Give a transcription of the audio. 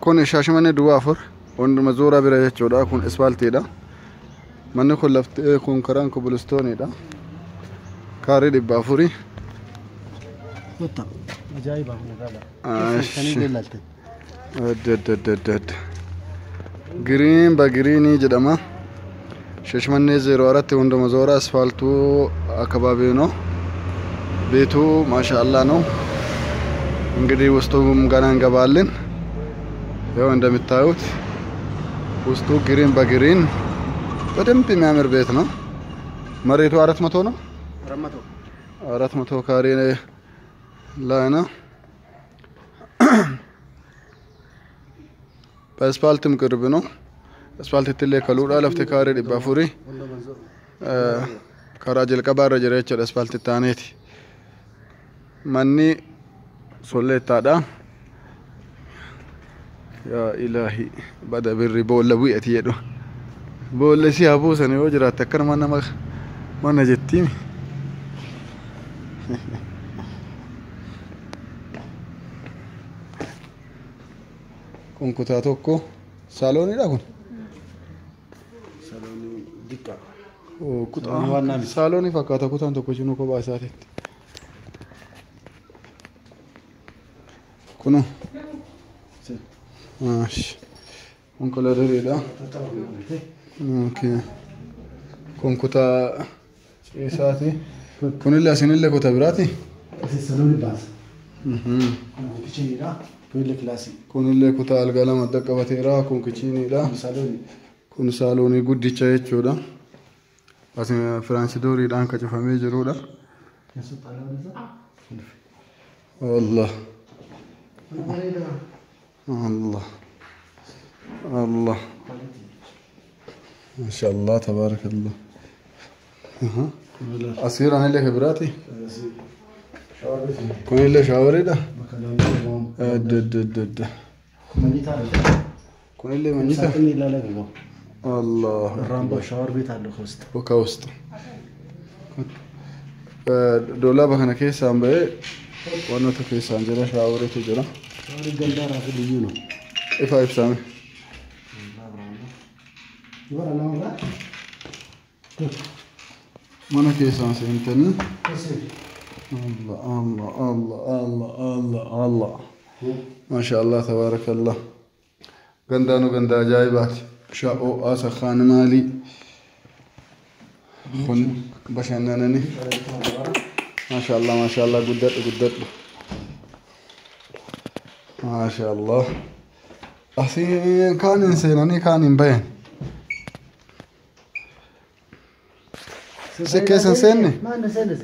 Kun Shaashamannee duwwaa afur wanduma zoora bira jechuudha. Kun asfaaltiidha. Manni kun laftee kun karaan kobilistooniidha. Kaarii 400. Ajaa'iba magaalaa. Green bagiriinii jedhama. Shaashamannee 04 wanduma zoora asfaaltuu akababii ነው። ቤቱ ማሻአላ ነው። እንግዲህ ውስጡም ገና እንገባለን። ያው እንደምታዩት ውስጡ ግሪን በግሪን በደንብ የሚያምር ቤት ነው። መሬቱ 400 ነው። 400 ካሬ ላይ ነው። በአስፋልትም ቅርብ ነው። አስፋልት ትለ ከሉዳ ለፍተ ካሬ ዲባፉሪ ከራጀል ቀባረ ጀረች አስፋልት ታኔት manni sollettaadha. Yaa ilaahi bada birri boolla bu'eeti jedhu boolla si habuusan yoo jiraatte akkanuma nama mana jettiin. Kun kutaa tokko saalooniidha kun. Saaloonii diqqaa. Kutaa saaloonii fakkaata kutaan tokko jinuu kophaa isaatiitti. Kuno. Maashi. Kun koladariidha. Okay. Kun kutaa ciisaati. Kunillee asinillee kutaa biraati. Saloonii baasa. Kun kichiniidha. Kunillee kilaasii. Kunillee kutaa algaa lama qabateera. Kun kichiniidha. Kun saaloonii guddicha jechuudha. Asin firaansidooriidhaan kacufamee jirudha. Allah. الله الله ما شاء الله تبارك الله. أصير أنا اللي خبراتي كون اللي شاوري ده كون اللي منيتا الله الرامبو شاور بيت على الخوست وكوست دولا بخنا كيس عم بيه وانا تكيس عن جرا شاوري تجرا الجندار في اليونو إفا إفسامي مانا كيسان سنتني الله الله الله الله الله الله ما شاء الله تبارك الله غندانو غندا جايبات شاو آسا خان مالي خن بشانانني ما شاء الله قدت ما شاء الله أصين كان إنسانني كان إنبين سكيس إنساني ما نسأله